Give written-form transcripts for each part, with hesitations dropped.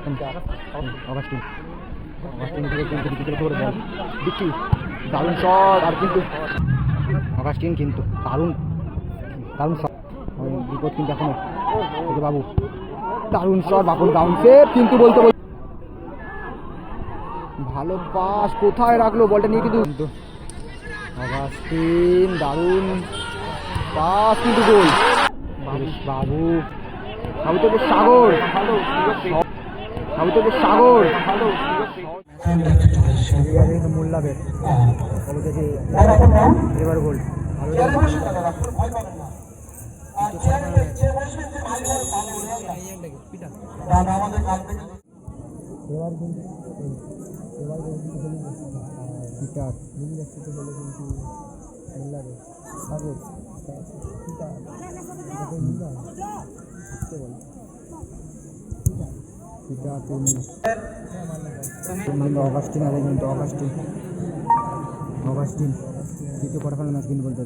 সত্যম Augustine থেকে কিন্তু করে বল বিক্রি দারুণ শট আর কিন্তু অগাস্টিন কিন্তু দারুণ শট বিপদ কিন্তু এখনো থেকে বাবু দারুণ শট বাবুর ডাউন সেভ কিন্তু বলতে ভালো পাস কোথায় রাখলো বলটা নিয়ে কিন্তু অগাস্টিন দারুণ পাস কিন্তু গোল বাবু থেকে সাগর মোল্লাবের এবার গোল অগাস্টিন আছে কিন্তু অগাস্টিন তৃতীয় কোয়ার্টার ফাইনাল ম্যাচ কিন্তু বলতে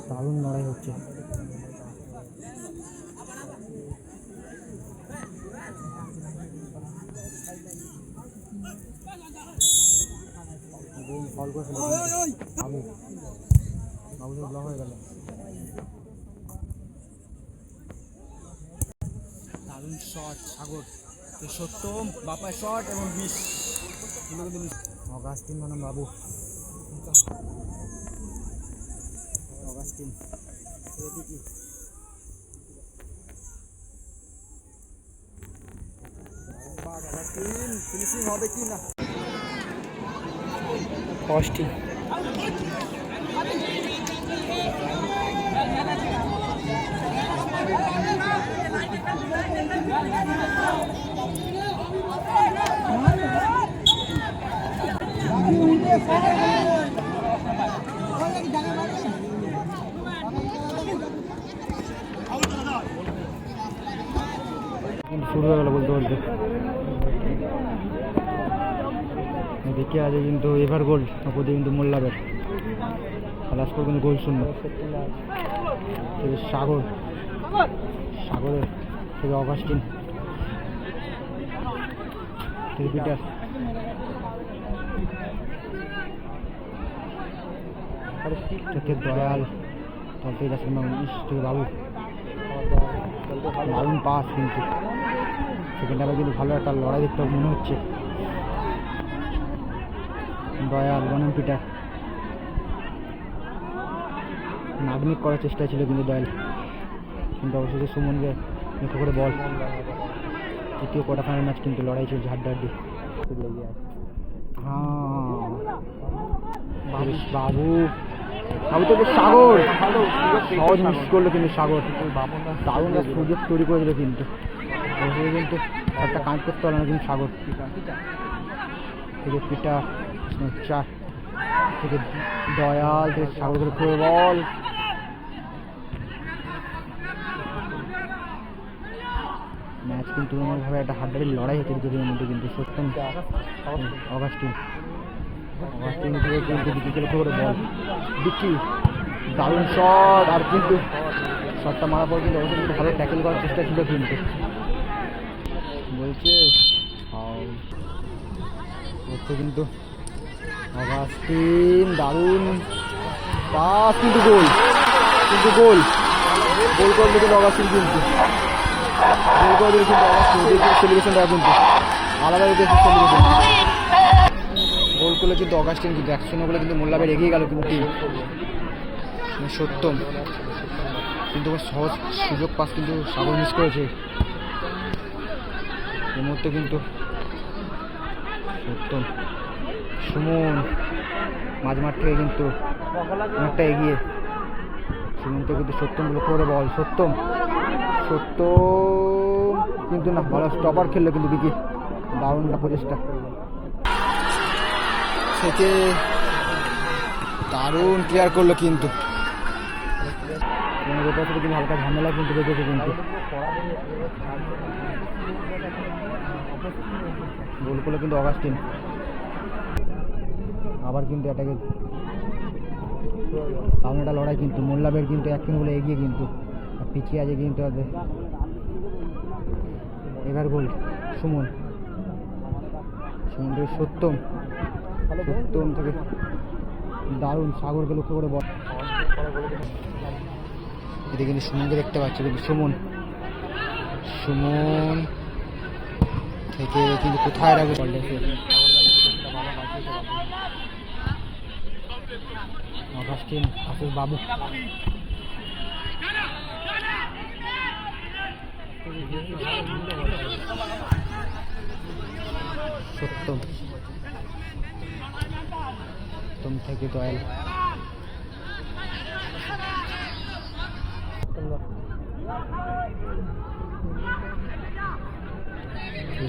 দারুণ লড়াই হচ্ছে ফল করে বাবু ব্লক হয়ে গেল দারুণ শট সাগর সত্যম বাপায় শট এবং মিস অগাস্টিন মানে বাবু অগাস্টিন ফিনিশিং হবে কি না অগাস্টিন শুরু হয়ে গেল বলতে দেখে আছে কিন্তু এভার গোল ওপরে কিন্তু মোল্লাবের লাস্ট করে কিন্তু গোল শূন্য সাগরের থেকে অগাস্টিন থেকে পিটার থেকে দয়াল থেকে বাবু দারুণ পাস কিন্তু সেকেন্ড হাফে কিন্তু ভালো একটা লড়াই দেখতে মনে হচ্ছে দয়াল বনাম পিটার নাগনিক করার চেষ্টা ছিল কিন্তু দয়াল কিন্তু অবশেষে সুমনকে লক্ষ্য করে বল তৃতীয় কোয়ার্টার ফাইনাল ম্যাচ কিন্তু লড়াই চলছে হাড্ডাহাড্ডি বাবু থেকে সাগর সহজ মিস করলো কিন্তু সাগর দারুণ সুযোগ তৈরি করে দিল কিন্তু একটা কাজ করতে পারলো না কিন্তু সাগর থেকে পিটা চার থেকে দয়াল থেকে সাগর করে বল ম্যাচ কিন্তু ভাবে একটা হাড্ডাহাড্ডি লড়াই হচ্ছে দুটোর মধ্যে কিন্তু সত্যম অগাস্টিন থেকে কিন্তু বিকেল করে বল বিক্রি দারুণ শট আর কিন্তু শটটা মারার পর কিন্তু অবশ্যই কিন্তু ভালো ট্যাকেল করার চেষ্টা ছিল কিন্তু বলছে কিন্তু অগাস্টিন দারুণ পাস কিন্তু গোল করে দিয়েছিল অগাস্টিন কিন্তু গোল করে দিয়েছিল অগাস্টিন সেলিব্রেশনটা কিন্তু আলাদা সেলিব্রেশন গোল করলে কিন্তু অগাস্টিন কিন্তু 1-0 বলে কিন্তু মোল্লাবের এগিয়ে গেল কিন্তু সত্যম কিন্তু সহজ সুযোগ পাস কিন্তু সাগর মিস করেছে এই মুহূর্তে কিন্তু সত্যম সুমন মাঝমাঠ থেকে কিন্তু অনেকটা এগিয়ে সুমনকে কিন্তু সত্যম লক্ষ্য করে বল সত্যম কিন্তু না ভালো স্টপার খেললো কিন্তু বিকি দারুণ একটা প্রচেষ্টা থেকে দারুণ ক্লিয়ার করলো কিন্তু হালকা ঝামেলা কিন্তু বেঁচেছে কিন্তু গোল করলো কিন্তু অগাস্টিন আবার কিন্তু এটাকে দারুণ একটা লড়াই কিন্তু মোল্লাবের কিন্তু 1-0 বলে এগিয়ে কিন্তু পিছিয়ে আছে কিন্তু এবার গোল সুমন থেকে সত্যম থেকে দারুণ সাগরকে লক্ষ্য করে বল। এদিকে কিন্তু সুমনকে দেখতে পাচ্ছি, কিন্তু সুমন থেকে কিন্তু কোথায় রাখবে বলটা? অগাস্টিন আশিস বাবু সত্যম থেকে দয়াল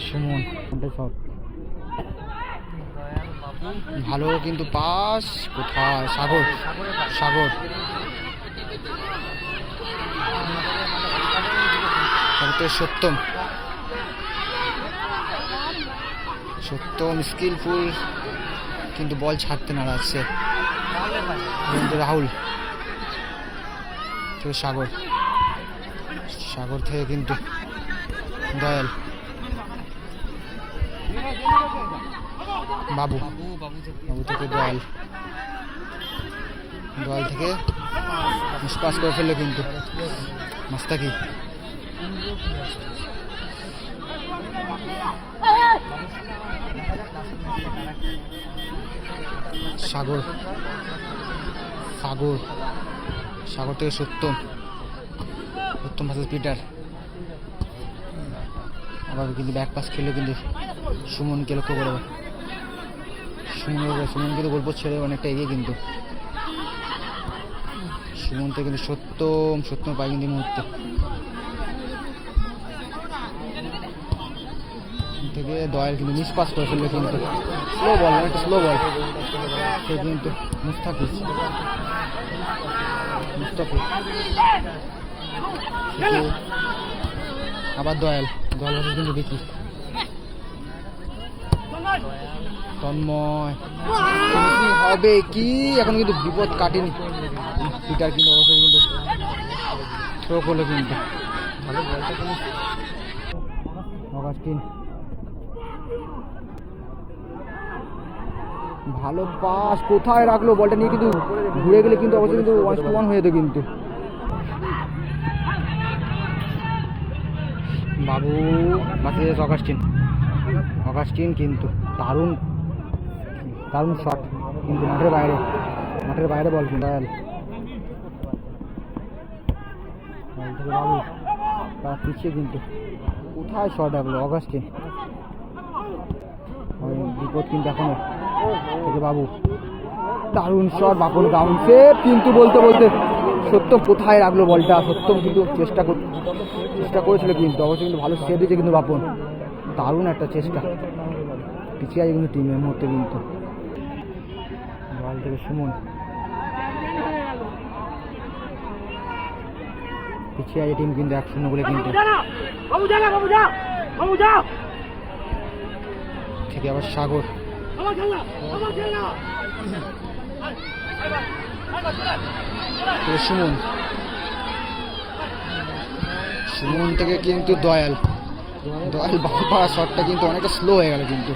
সুমন সব ভালো, কিন্তু পাস কোথায়? সাগর সত্যম স্কিলফুল, কিন্তু বল ছাড়তে নাড়াচ্ছে। রাহুল থেকে সাগর থেকে কিন্তু দয়াল বাবু থেকে দয়াল থেকে মিসপাস করে ফেললো কিন্তু মাস্তাকি। সাগর থেকে সত্যম ভার্সেস পিটার। আবার কিন্তু ব্যাক পাস খেললো কিন্তু সুমনকে লক্ষ্য করে। সুমন কিন্তু গল্প ছেড়ে অনেকটা এগিয়ে, কিন্তু সুমন থেকে কিন্তু সত্যম পাই কিন্তু এই মুহূর্তে থেকে দয়াল কিন্তু মিস পাস করে ফেললো, কিন্তু স্লো বল সে কিন্তু মুস্তাফিজ আবার দয়াল কিন্তু দেখি তন্ময় হবে কি, এখন কিন্তু বিপদ কাটেনি। পিটার কিন্তু অবশ্যই কিন্তু থ্রো করলো, কিন্তু ভালো বলটা কিন্তু অগাস্টিন ভালো পাস কোথায় রাখলো বলটা নিয়ে, কিন্তু ঘুরে গেলে কিন্তু অবশ্যই কিন্তু 1-1 হয়ে যেত। কিন্তু বাবু বাকি অগাস্টিন কিন্তু দারুণ শট, কিন্তু মাঠের বাইরে বল। কিন্তু দয়াল থেকে বাবু তার পিছিয়ে, কিন্তু কোথায় শট রাখলো অগাস্টিন? বিপদ কিন্তু এখনো থেকে বাবু দারুণ শট, বাপন ডাউন সেভ, কিন্তু বলতে সত্যম কোথায় রাখলো বলটা? সত্যম কিন্তু চেষ্টা করেছিল, কিন্তু অবশ্যই কিন্তু ভালো সেভ দিয়েছে কিন্তু বাপন। দারুণ একটা চেষ্টা, পিছিয়ে আছে কিন্তু টিমের মধ্যে। কিন্তু বল থেকে সুমন পিছিয়ে আছে টিম কিন্তু 1-0 বলে, কিন্তু থেকে আবার সাগর সুমন থেকে কিন্তু দয়াল বাবা শটটা কিন্তু অনেকটা স্লো হয়ে গেল, কিন্তু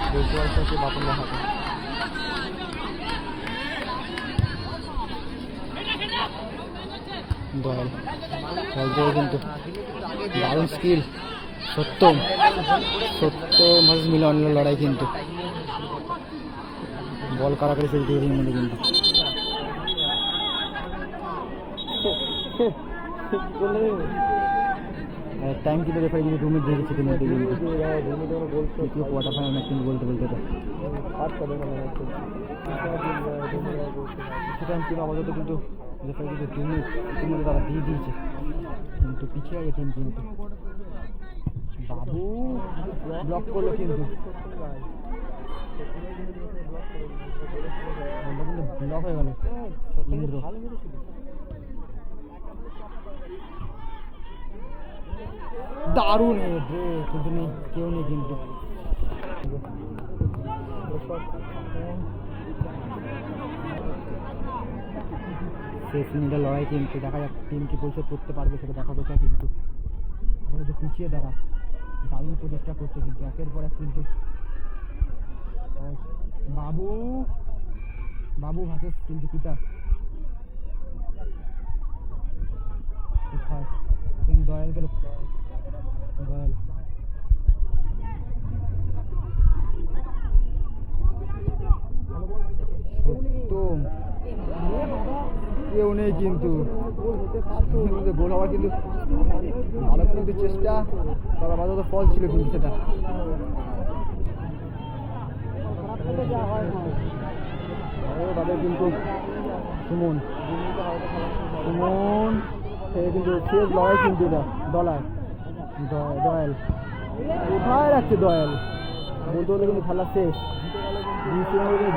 দয়াল কিন্তু দারুণ স্কিল। সত্যম ভার্সেস মিলনের লড়াই, কিন্তু বল কারাকারি চলছে এর মধ্যে, কিন্তু টাইম কিন্তু রেফারি কিন্তু 2 মিনিট দিয়ে দিচ্ছে মধ্যে, কিন্তু তৃতীয় কোয়ার্টার ফাইনাল ম্যাচ কিন্তু বলতে টাইম কিন্তু আপাতত কিন্তু রেফারি কিন্তু 2 মিনিট ইতিমধ্যে তারা দিয়ে দিয়েছে, কিন্তু পিছিয়ে আছে টিম। কিন্তু বাবু ব্লক করলো, কিন্তু ব্লক হয়ে গেল। দারুণ কিন্তু নেই, কেউ নেই, কিন্তু শেষ মিনিটের লড়াই কিন্তু দেখা যাক টিম কি পরিশোধ করতে পারবে সেটা দেখা দরকার। কিন্তু আমাদের যে পিছিয়ে দাঁড়া দারুণ প্রচেষ্টা করছে কিন্তু একের পর এক কিন্তু বাবু বাবু ভার্সেস কিন্তু পিতা দয়াল গেল দয়াল সত্যম কেউ নেই কিন্তু গোল হওয়ার কিন্তু ভালো কিন্তু চেষ্টা তবে আপাতত ফল ছিল কিন্তু সেটা তাদের কিন্তু সুমন সুমন কিন্তু শেষ লড়াই কিন্তু এটা দয়াল কোথায় রাখছে দয়াল বলতে বলতে কিন্তু খেলা শেষ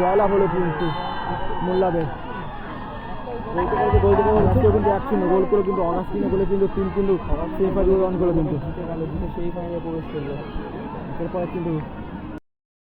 জয়লাভ হলো কিন্তু মোল্লাদের বলতে কিন্তু 1-0 গোল করে কিন্তু অগাস্টিনে বলে কিন্তু টিম কিন্তু সেমিফাইনালে রান করে কিন্তু সেই ফাইনালে প্রবেশ করলো এরপরে কিন্তু